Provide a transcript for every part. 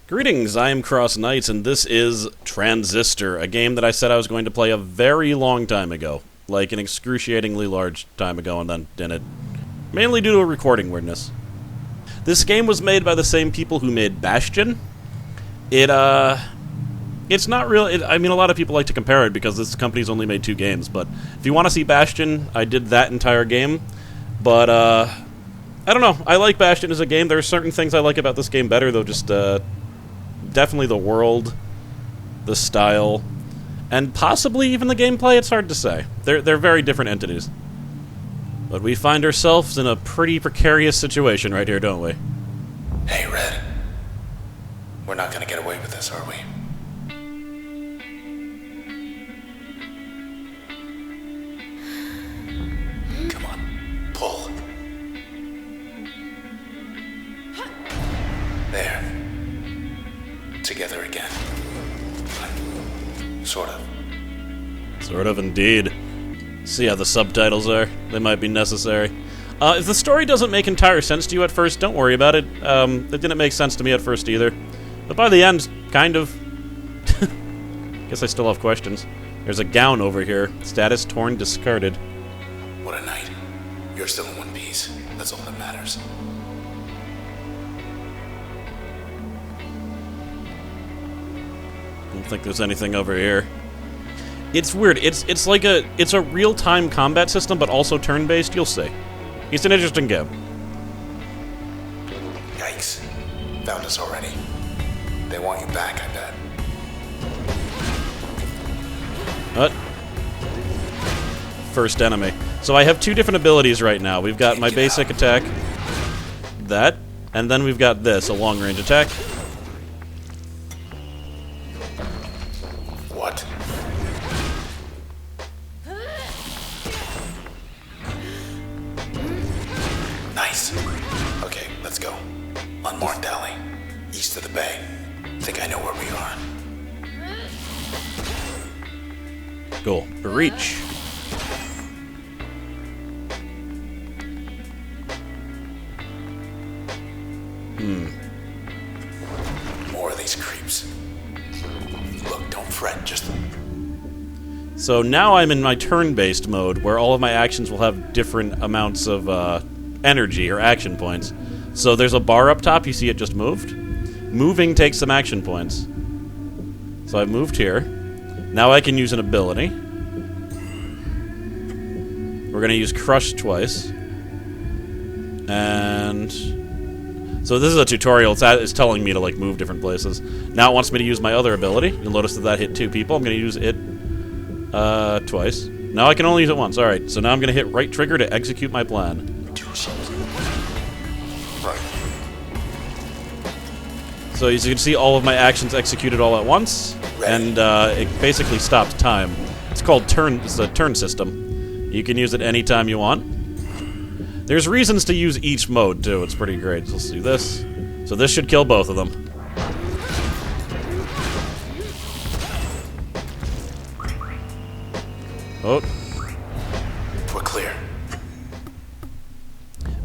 Greetings, I am CrossKnights, and this is Transistor, a game that I said I was going to play a very long time ago. Like an excruciatingly large time ago, and then didn't. Mainly due to a recording weirdness. This game was made by the same people who made Bastion. It's not real. I mean, a lot of people like to compare it because this company's only made 2 games, but if you want to see Bastion, I did that entire game. But, I don't know. I like Bastion as a game. There are certain things I like about this game better, though, just, definitely the world, the style, and possibly even the gameplay. It's hard to say. They're very different entities. But we find ourselves in a pretty precarious situation right here, don't we? Hey, Red. We're not gonna get away with this, are we? Come on, pull. There. Together again. Sort of. Sort of, indeed. See how the subtitles are? They might be necessary. If the story doesn't make entire sense to you at first, don't worry about it. It didn't make sense to me at first either. But by the end, kind of. Guess I still have questions. There's a gown over here. Status torn, discarded. What a night. You're still in one piece. That's all that matters. I don't think there's anything over here. It's weird. It's like it's a real-time combat system, but also turn-based. You'll see. It's an interesting game. Yikes. Found us already. They want you back, I bet. What? First enemy. So I have 2 different abilities right now. We've got my basic attack, that, and then we've got this, a long-range attack. What? Nice. Okay, let's go. Unmarked alley. East of the bay. Think I know where we are. Cool. Reach. More of these creeps. Look, don't fret, just... So now I'm in my turn-based mode, where all of my actions will have different amounts of energy or action points. So there's a bar up top, you see it just moved. Moving takes some action points. So I've moved here. Now I can use an ability. We're going to use Crush twice. And... so this is a tutorial. It's telling me to, like, move different places. Now it wants me to use my other ability. You'll notice that hit 2 people. I'm going to use it twice. Now I can only use it once. Alright, so now I'm going to hit right trigger to execute my plan. Right. So as you can see, all of my actions executed all at once, and it basically stops time. It's called turn. It's a turn system. You can use it anytime you want. There's reasons to use each mode too. It's pretty great. So let's do this. So this should kill both of them. Oh. We're clear.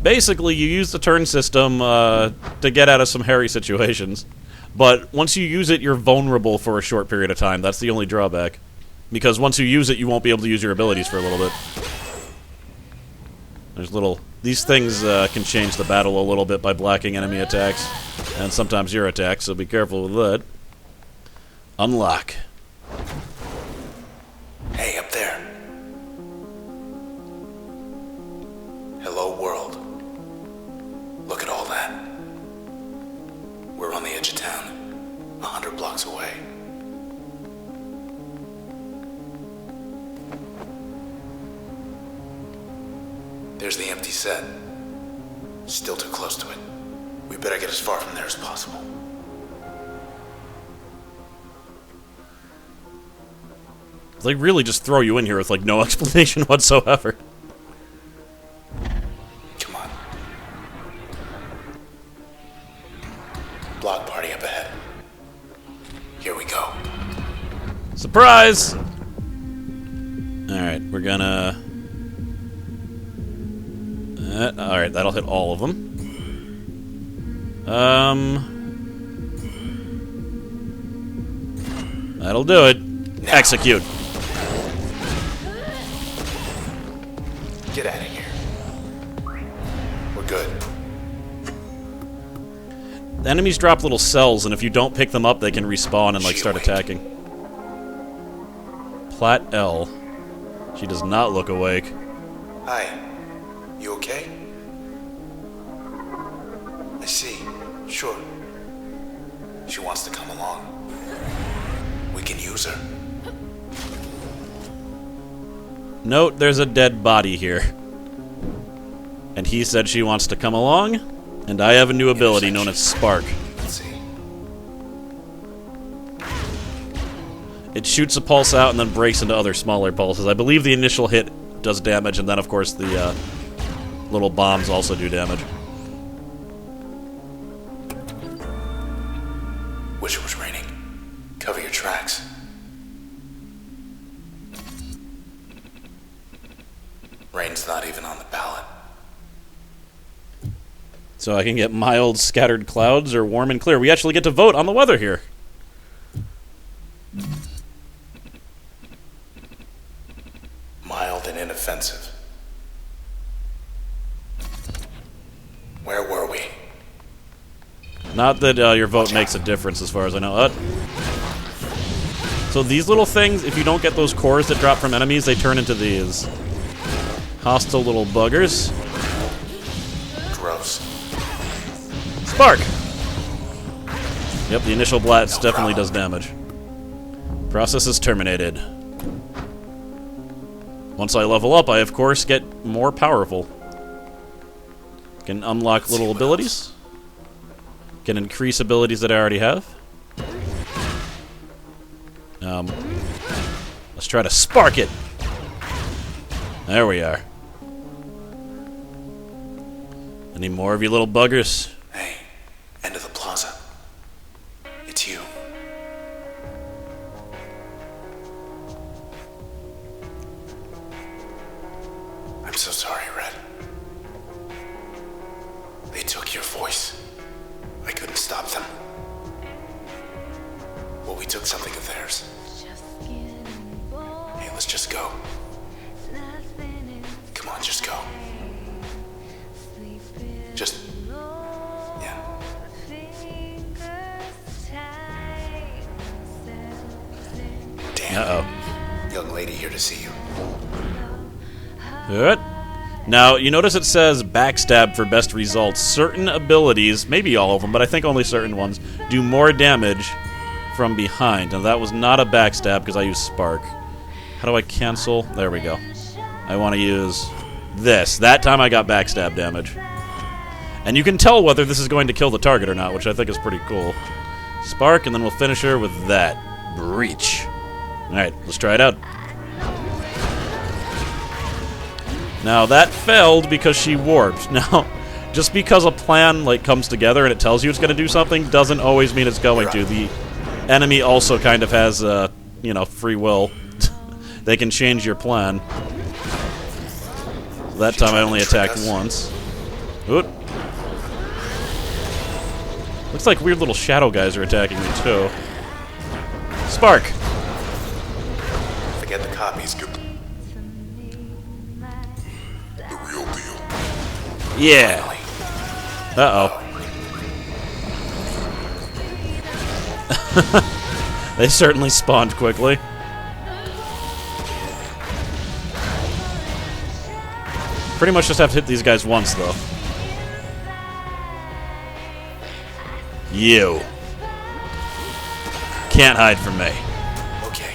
Basically, you use the turn system to get out of some hairy situations. But once you use it, you're vulnerable for a short period of time. That's the only drawback. Because once you use it, you won't be able to use your abilities for a little bit. There's little... these things can change the battle a little bit by blocking enemy attacks. And sometimes your attacks, so be careful with that. Unlock. Hey, up there. Hello, world. Look at all that. We're on the edge of town, 100 blocks away. There's the empty set. Still too close to it. We better get as far from there as possible. They really just throw you in here with, like, no explanation whatsoever. Come on. Block party up ahead. Here we go. Surprise! Alright, we're gonna... Alright, that'll hit all of them. That'll do it. Now. Execute. Get out of here. We're good. The enemies drop little cells, and if you don't pick them up, they can respawn and, like, start awake? attacking. Plat L. She does not look awake. Hi. You okay? I see. Sure. She wants to come along. We can use her. Note, there's a dead body here. And he said she wants to come along, and I have a new ability known as Spark. Let's see. It shoots a pulse out and then breaks into other smaller pulses. I believe the initial hit does damage, and then, of course, the little bombs also do damage. Wish it was raining. Cover your tracks. Rain's not even on the ballot. So I can get mild scattered clouds or warm and clear. We actually get to vote on the weather here. Mild and inoffensive. Where were we? Not that your vote makes a difference as far as I know. So these little things, if you don't get those cores that drop from enemies, they turn into these hostile little buggers. Gross. Spark! Yep, the initial blast definitely does damage. Process is terminated. Once I level up, I of course get more powerful. Can unlock little abilities. Can increase abilities that I already have. Let's try to spark it. There we are. Any more of you little buggers? Hey, end of the plaza. It's you. I'm so sorry, Red. They took your voice. I couldn't stop them. Well, we took something of theirs. Hey, let's just go. Come on, just go. Just... yeah. Damn. Uh-oh. Young lady here to see you. Good. Now, you notice it says backstab for best results. Certain abilities, maybe all of them, but I think only certain ones, do more damage from behind. And that was not a backstab because I used Spark. How do I cancel? There we go. I want to use this. That time I got backstab damage. And you can tell whether this is going to kill the target or not, which I think is pretty cool. Spark, and then we'll finish her with that. Breach. Alright, let's try it out. Now, that failed because she warped. Now, just because a plan like comes together and it tells you it's going to do something doesn't always mean it's going to. The enemy also kind of has, you know, free will. They can change your plan. That time I only attacked once. Oop. Looks like weird little shadow guys are attacking me, too. Spark! Forget the copies, Goop. Yeah. Uh-oh. They certainly spawned quickly. Pretty much just have to hit these guys once, though. You. Can't hide from me. Okay.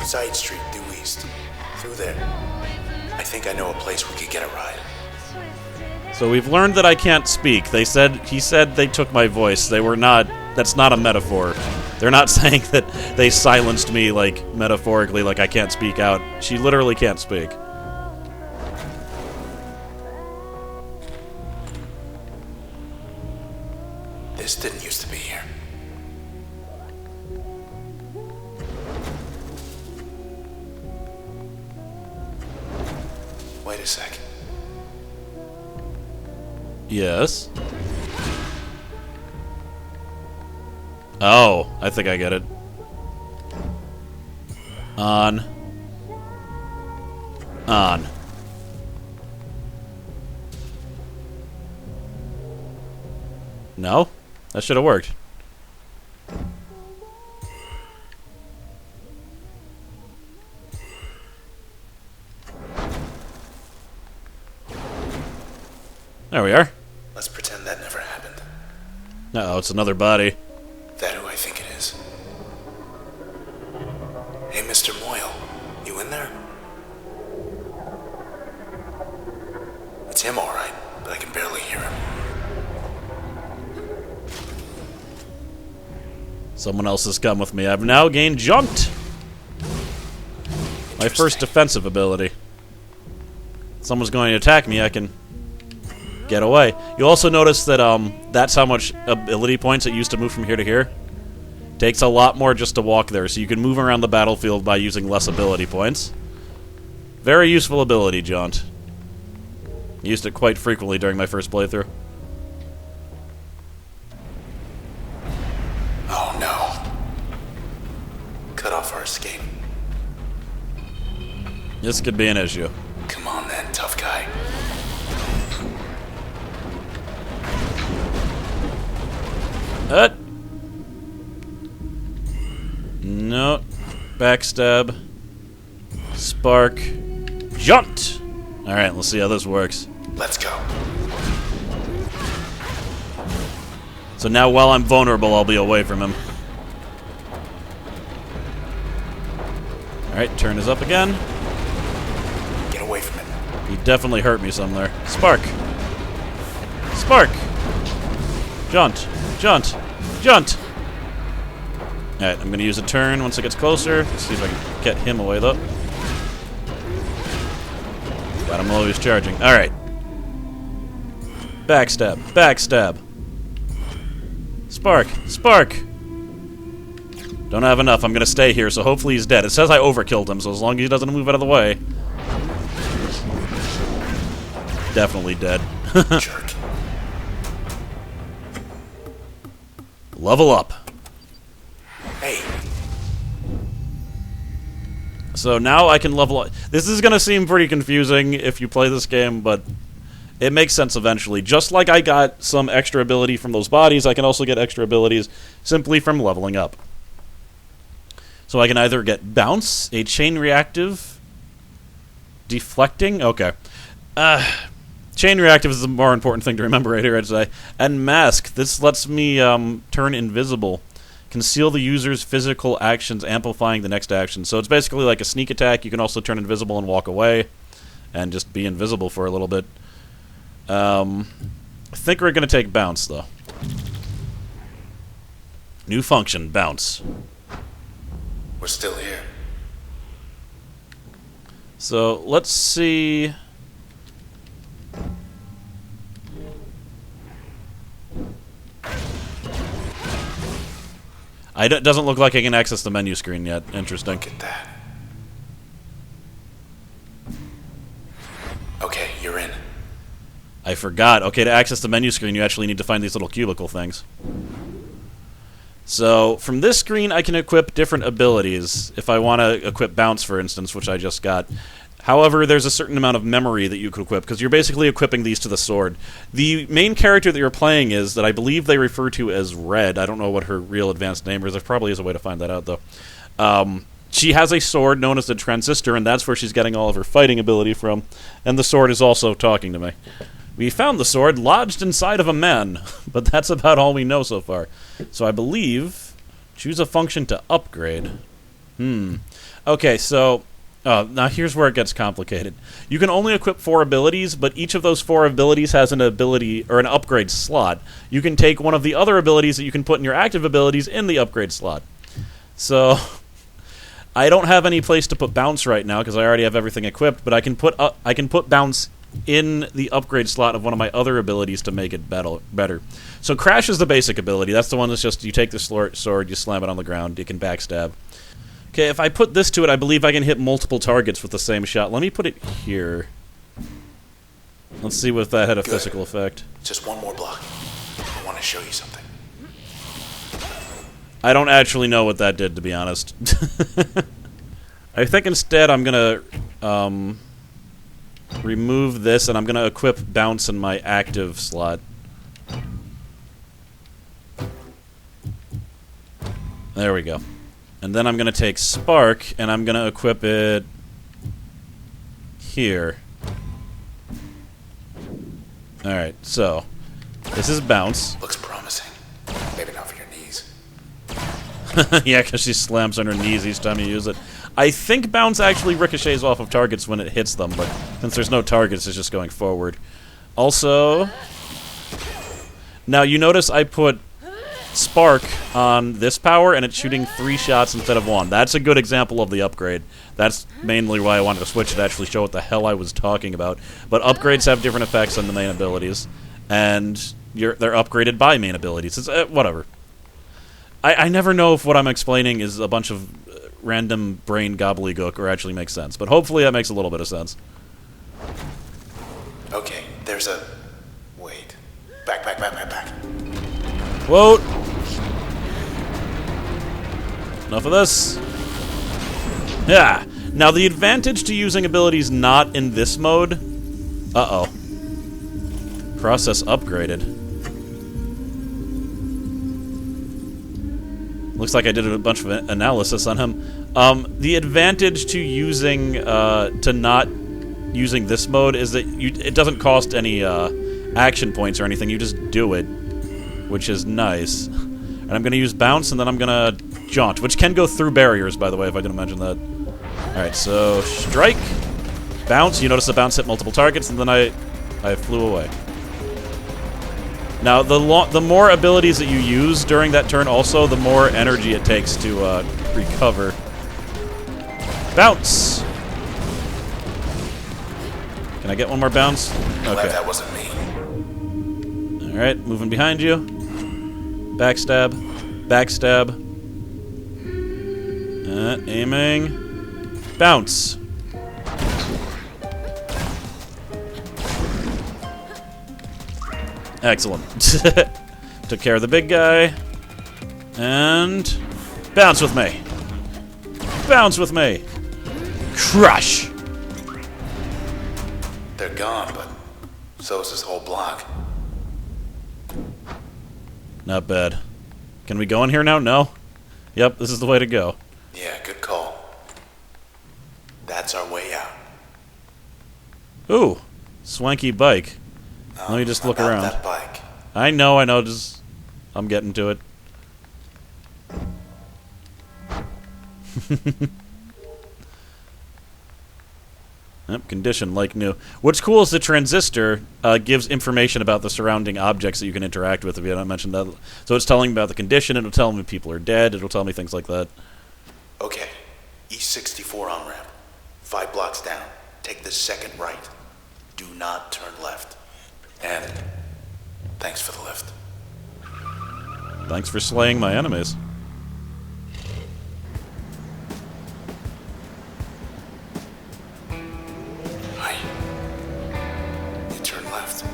Side street, due east. Through there. I think I know a place we could get a ride. So we've learned that I can't speak. He said they took my voice. They were not, that's not a metaphor. They're not saying that they silenced me, like, metaphorically, like I can't speak out. She literally can't speak. This didn't used to be here. Wait a sec. Yes. Oh, I think I get it. On. On. No? That should have worked. There we are. Let's pretend that never happened. Uh-oh, it's another body. That who I think it is. Hey, Mr. Moyle. You in there? It's him, alright, but I can barely hear him. Someone else has come with me. I've now gained Jumped. My first defensive ability. If someone's going to attack me, I can get away. You'll also notice that that's how much ability points it used to move from here to here. Takes a lot more just to walk there, so you can move around the battlefield by using less ability points. Very useful ability, Jaunt. Used it quite frequently during my first playthrough. Oh no. Cut off our escape. This could be an issue. Come on then, tough guy. No. Backstab. Spark. Jumped! Alright, let's see how this works. Let's go. So now while I'm vulnerable, I'll be away from him. Alright, turn is up again. Get away from it. He definitely hurt me some there. Spark! Spark! Jaunt! Jaunt! Jaunt! Alright, I'm gonna use a turn once it gets closer. Let's see if I can get him away, though. Got him while he was charging. Alright. Backstab. Backstab. Spark. Spark! Don't have enough. I'm gonna stay here, so hopefully he's dead. It says I overkilled him, so as long as he doesn't move out of the way. Definitely dead. Jerk. Level up. Hey. So now I can level up. This is going to seem pretty confusing if you play this game, but it makes sense eventually. Just like I got some extra ability from those bodies, I can also get extra abilities simply from leveling up. So I can either get Bounce, a chain reactive, deflecting, okay. Chain reactive is the more important thing to remember right here, I'd say. And Mask, this lets me turn invisible. Conceal the user's physical actions, amplifying the next action. So it's basically like a sneak attack. You can also turn invisible and walk away, and just be invisible for a little bit. I think we're going to take Bounce, though. New function, Bounce. We're still here. So let's see. It doesn't look like I can access the menu screen yet. Interesting. Look at that. Okay, you're in. I forgot. Okay, to access the menu screen, you actually need to find these little cubicle things. So, from this screen, I can equip different abilities. If I want to equip Bounce, for instance, which I just got. However, there's a certain amount of memory that you could equip, because you're basically equipping these to the sword. The main character that you're playing is, that I believe they refer to as Red. I don't know what her real advanced name is. There probably is a way to find that out, though. She has a sword known as the Transistor, and that's where she's getting all of her fighting ability from. And the sword is also talking to me. We found the sword lodged inside of a man, but that's about all we know so far. So I believe, choose a function to upgrade. Okay, so... now here's where it gets complicated. You can only equip 4 abilities, but each of those 4 abilities has an ability, or an upgrade slot. You can take one of the other abilities that you can put in your active abilities in the upgrade slot. So, I don't have any place to put Bounce right now, because I already have everything equipped, but I can put Bounce in the upgrade slot of one of my other abilities to make it better. So Crash is the basic ability. That's the one that's just, you take the sword, you slam it on the ground, you can backstab. Okay, if I put this to it, I believe I can hit multiple targets with the same shot. Let me put it here. Let's see if that had a physical effect. Just one more block. I want to show you something. I don't actually know what that did, to be honest. I think instead I'm gonna remove this, and I'm gonna equip bounce in my active slot. There we go. And then I'm gonna take spark, and I'm gonna equip it here. Alright, so this is bounce. Looks promising. Maybe not for your knees. Yeah, because she slams on her knees each time you use it. I think bounce actually ricochets off of targets when it hits them, but since there's no targets, it's just going forward. Also, now you notice I put spark on this power, and it's shooting 3 shots instead of 1. That's a good example of the upgrade. That's mainly why I wanted to switch it to actually show what the hell I was talking about. But upgrades have different effects on the main abilities, and they're upgraded by main abilities. It's whatever. I never know if what I'm explaining is a bunch of random brain gobbledygook or actually makes sense, but hopefully that makes a little bit of sense. Okay, there's a... Wait. Back. Whoa! Enough of this. Yeah. Now the advantage to using abilities not in this mode... Uh-oh. Process upgraded. Looks like I did a bunch of analysis on him. The advantage to using, to not using this mode is that it doesn't cost any, action points or anything. You just do it, which is nice. And I'm gonna use bounce, and then I'm gonna jaunt, which can go through barriers, by the way, if I didn't mention that. Alright, so strike, bounce. You notice the bounce hit multiple targets, and then I flew away. Now, the more abilities that you use during that turn, also, the more energy it takes to recover. Bounce! Can I get one more bounce? Glad that wasn't me. Alright, moving behind you. Backstab. Backstab. Aiming. Bounce! Excellent. Took care of the big guy. And... bounce with me. Bounce with me. Crush! They're gone, but so is this whole block. Not bad. Can we go in here now? No? Yep, this is the way to go. Yeah, good call. That's our way out. Ooh. Swanky bike. Let me just look About around. that bike. I know, just... I'm getting to it. Yep, condition, like new. What's cool is the transistor gives information about the surrounding objects that you can interact with, if you haven't mentioned that. So it's telling me about the condition, it'll tell me if people are dead, it'll tell me things like that. Okay, East 64 on-ramp. 5 blocks down. Take the second right. Do not turn left. And thanks for the lift. Thanks for slaying my enemies. Hi. You turn left.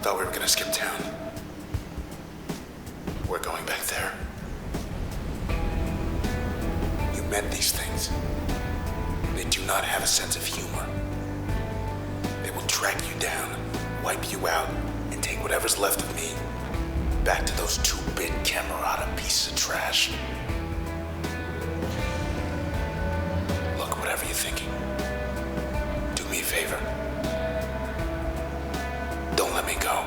Thought we were gonna skip town. We're going back there. You met these things. They do not have a sense of humor. They will track you down, wipe you out, and take whatever's left of me back to those 2-bit Camerata pieces of trash. Look, whatever you're thinking, do me a favor. Don't let me go.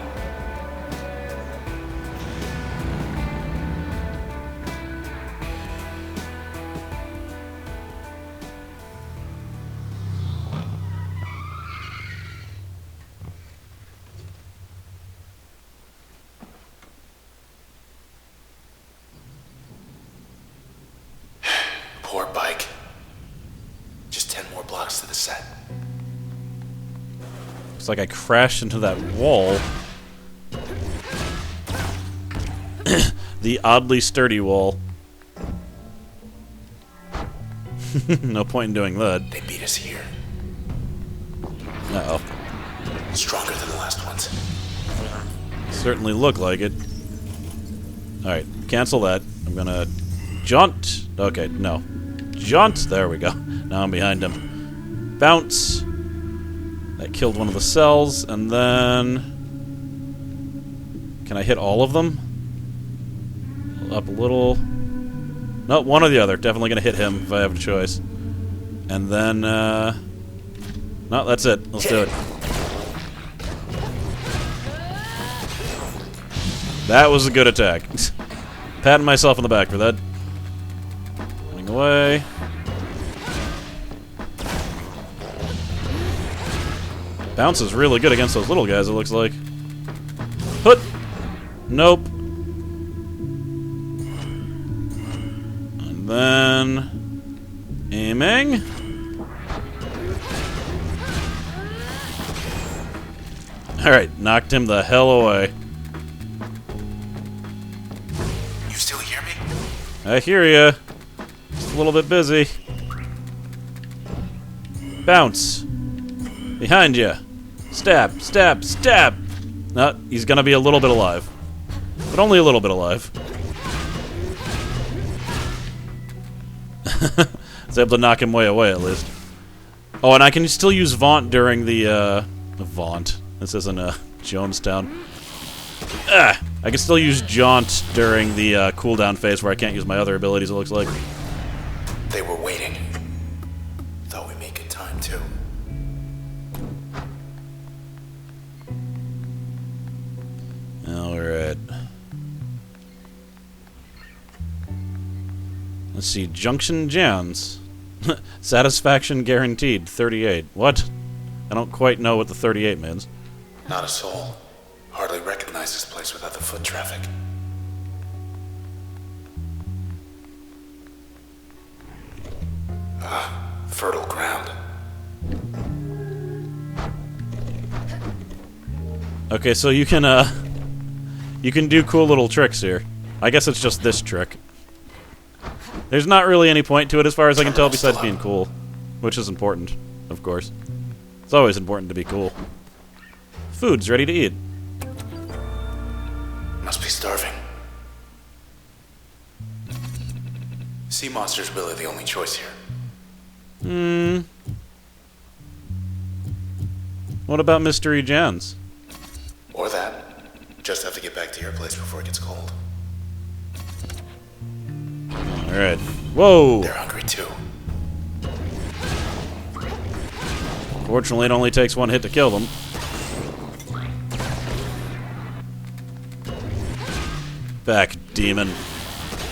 Poor bike. Just 10 more blocks to the set. Looks like I crashed into that wall. The oddly sturdy wall. No point in doing that. They beat us here. Uh-oh. Stronger than the last ones. Certainly look like it. Alright, cancel that. I'm gonna... jaunt. Okay, no. Jaunt. There we go. Now I'm behind him. Bounce. That killed one of the cells, and then... Can I hit all of them? Up a little... No, one or the other. Definitely gonna hit him if I have a choice. And then, No, that's it. Let's do it. That was a good attack. Patting myself on the back for that. Running away. Bounce is really good against those little guys, it looks like. Hut! Nope. And then... Aiming. Alright, knocked him the hell away. You still hear me? I hear ya. Just a little bit busy. Bounce. Behind you. Stab, stab, stab! No, he's gonna be a little bit alive. But only a little bit alive. I was able to knock him way away, at least. Oh, and I can still use Vaunt during the, Vaunt. This isn't, Jonestown. Ah! I can still use Jaunt during the, cooldown phase where I can't use my other abilities, it looks like. They were waiting. Thought we made good time, too. Alright. Let's see, Junction Jans. Satisfaction guaranteed, 38. What? I don't quite know what the 38 means. Not a soul. Hardly recognize this place without the foot traffic. Ah, fertile ground. Okay, so you can do cool little tricks here. I guess it's just this trick. There's not really any point to it as far as I can tell besides being cool. Which is important, of course. It's always important to be cool. Food's ready to eat. Must be starving. Sea monster's really the only choice here. What about Mystery Jans? Or that. Just have to get back to your place before it gets cold. Alright. Whoa! They're hungry too. Fortunately, it only takes one hit to kill them. Back, demon.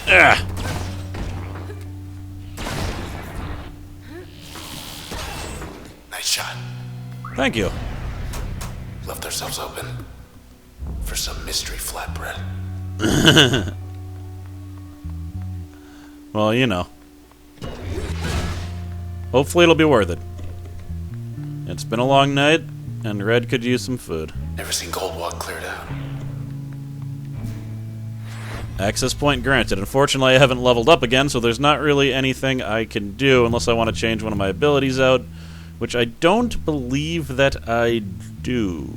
Ah! Nice shot. Thank you. Left ourselves open for some mystery flatbread. Well, you know. Hopefully it'll be worth it. It's been a long night, and Red could use some food. Never seen Goldwalk cleared out. Access point granted. Unfortunately, I haven't leveled up again, so there's not really anything I can do unless I want to change one of my abilities out, which I don't believe that I do.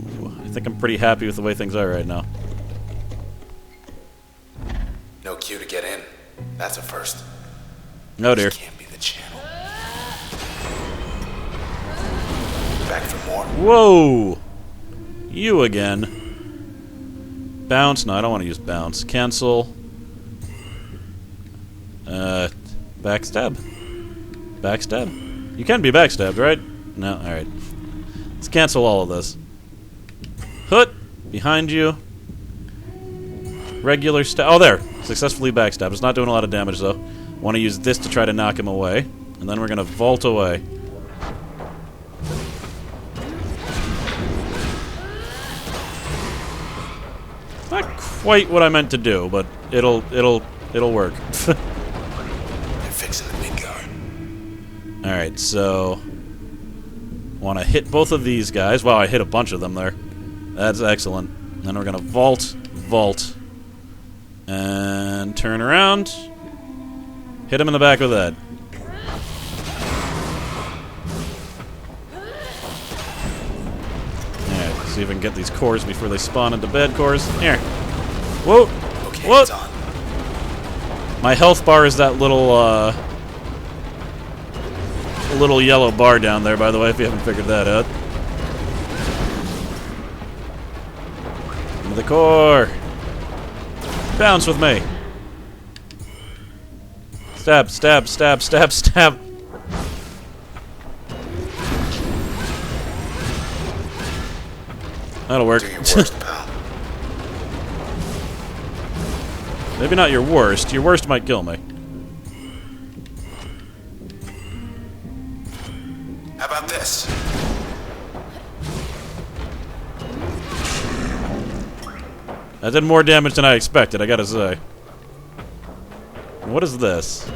I think I'm pretty happy with the way things are right now. No queue to get in. That's a first. Oh dear. This can't be the channel. Back for more. Whoa! You again. Bounce? No, I don't want to use bounce. Cancel. Backstab. Backstab? You can be backstabbed, right? No, alright. Let's cancel all of this. Hut! Behind you. Regular stab. Oh, there! Successfully backstab. It's not doing a lot of damage, though. Want to use this to try to knock him away. And then we're going to vault away. Not quite what I meant to do, but it'll work. They're fixing the big guy. Alright, so... want to hit both of these guys. Wow, I hit a bunch of them there. That's excellent. Then we're going to vault, and turn around. Hit him in the back with that. Alright, see if we can get these cores before they spawn into bad cores. Here. Whoa! Okay, Whoa! it's on. My health bar is that little, a little yellow bar down there, by the way, if you haven't figured that out. Into the core. Bounce with me. Stab, stab, stab, stab, stab. That'll work. Do your worst, pal. Maybe not your worst. Your worst might kill me. How about this? That did more damage than I expected, I gotta say. What is this?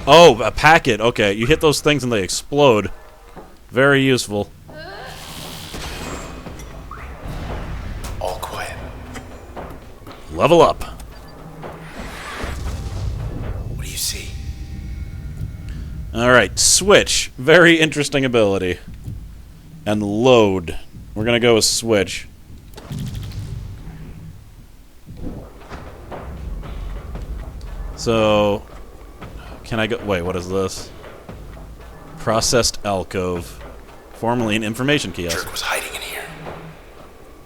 Oh, a packet. Okay, you hit those things and they explode. Very useful. All quiet. Level up. What do you see? Alright, switch. Very interesting ability. And load. We're gonna go with switch. So, can I go... Wait, what is this? Processed alcove. Formerly an information kiosk. Jerk was hiding in here.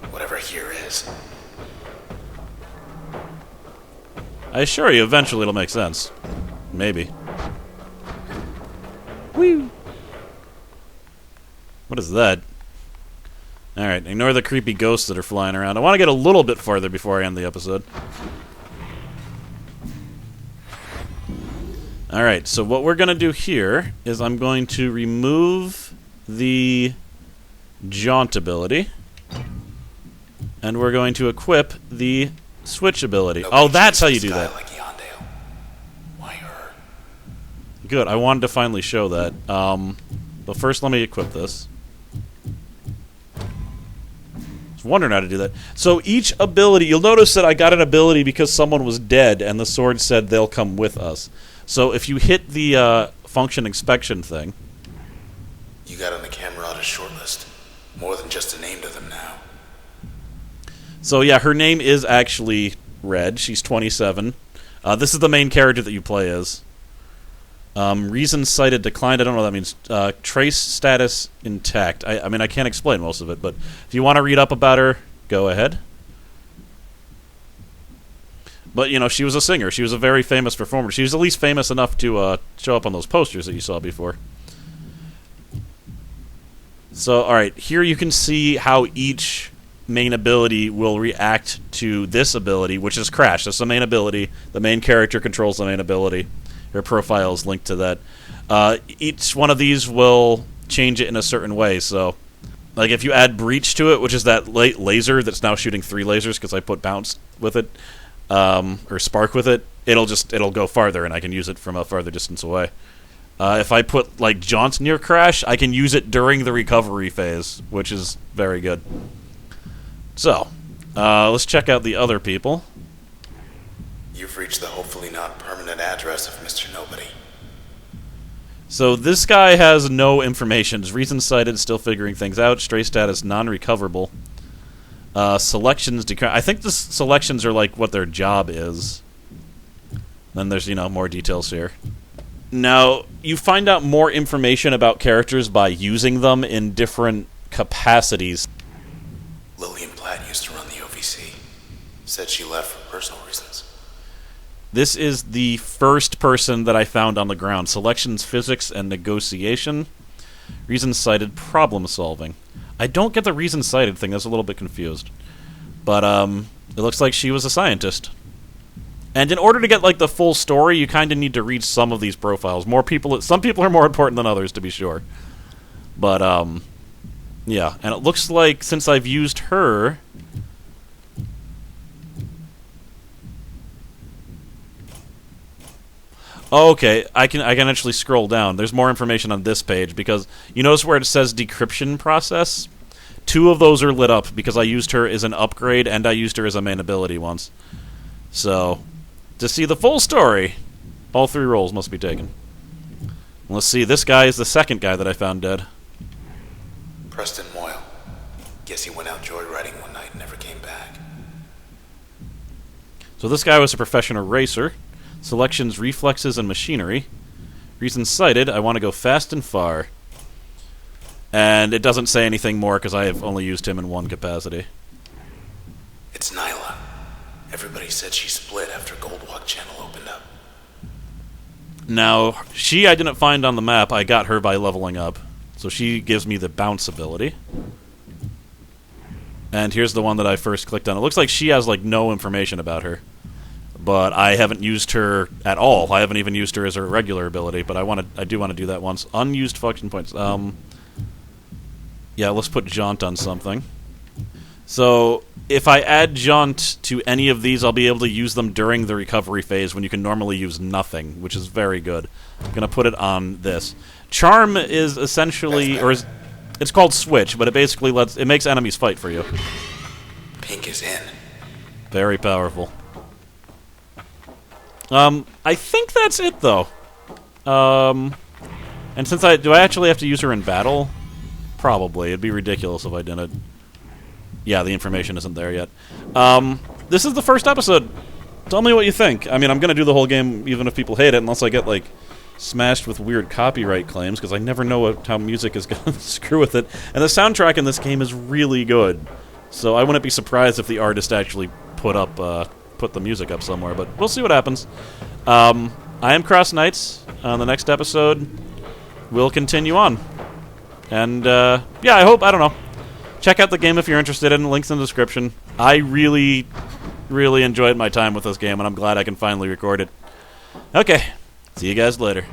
Whatever here is. I assure you, eventually it'll make sense. Maybe. Woo! What is that? Alright, ignore the creepy ghosts that are flying around. I want to get a little bit farther before I end the episode. Alright, so what we're going to do here is I'm going to remove the jaunt ability. And we're going to equip the switch ability. Oh, that's how you do that. Like Yondale. Why her? Good, I wanted to finally show that. But first let me equip this. I was wondering how to do that. So each ability, you'll notice that I got an ability because someone was dead and the sword said they'll come with us. So if you hit the function inspection thing... You got on the camera on a short list. More than just a name to them now. So yeah, her name is actually Red. She's 27. This is the main character that you play as. Reason cited declined. I don't know what that means. Trace status intact. I mean, I can't explain most of it, but if you want to read up about her, go ahead. But, you know, she was a singer. She was a very famous performer. She was at least famous enough to show up on those posters that you saw before. So, alright, here you can see how each main ability will react to this ability, which is Crash. That's the main ability. The main character controls the main ability. Her profile is linked to that. Each one of these will change it in a certain way, so... Like, if you add Breach to it, which is that laser that's now shooting 3 lasers because I put Bounce with it, or Spark with it, it'll go farther, and I can use it from a farther distance away. If I put, like, Jaunt near Crash, I can use it during the recovery phase, which is very good. So, let's check out the other people. You've reached the hopefully not permanent address of Mr. Nobody. So this guy has no information. His reason cited, still figuring things out. Stray status, non-recoverable. Selections, I think the selections are like what their job is. Then there's, you know, more details here. Now, you find out more information about characters by using them in different capacities. Lillian Platt used to run the OVC. Said she left for personal reasons. This is the first person that I found on the ground. Selections, physics, and negotiation. Reason cited, problem solving. I don't get the reason cited thing. I was a little bit confused. But, it looks like she was a scientist. And in order to get, like, the full story, you kind of need to read some of these profiles. Some people are more important than others, to be sure. But, yeah. And it looks like, since I've used her... Oh, okay, I can actually scroll down. There's more information on this page, because you notice where it says decryption process? 2 of those are lit up, because I used her as an upgrade, and I used her as a main ability once. So, to see the full story, all 3 roles must be taken. Let's see, this guy is the second guy that I found dead. Preston Moyle. Guess he went out joyriding one night and never came back. So this guy was a professional racer. Selections, reflexes, and machinery. Reason cited, I want to go fast and far. And it doesn't say anything more because I have only used him in one capacity. It's Nyla. Everybody said she split after Goldwalk Channel opened up. Now, she I didn't find on the map. I got her by leveling up. So she gives me the bounce ability. And here's the one that I first clicked on. It looks like she has, like, no information about her. But I haven't used her at all. I haven't even used her as her regular ability, but I do want to do that once. Unused function points. Yeah, let's put Jaunt on something. So, if I add Jaunt to any of these, I'll be able to use them during the recovery phase when you can normally use nothing, which is very good. I'm going to put it on this. Charm is essentially, it's called Switch, but it basically makes enemies fight for you. Pink is in. Very powerful. I think that's it, though. And since do I actually have to use her in battle? Probably. It'd be ridiculous if I didn't. Yeah, the information isn't there yet. This is the first episode. Tell me what you think. I mean, I'm going to do the whole game even if people hate it, unless I get, like, smashed with weird copyright claims, because I never know how music is going to screw with it. And the soundtrack in this game is really good. So I wouldn't be surprised if the artist actually put the music up somewhere, but we'll see what happens. I am CrossKnights. On the next episode, we'll continue on. And, yeah, I don't know. Check out the game if you're interested in. Links in the description. I really, really enjoyed my time with this game, and I'm glad I can finally record it. Okay, see you guys later.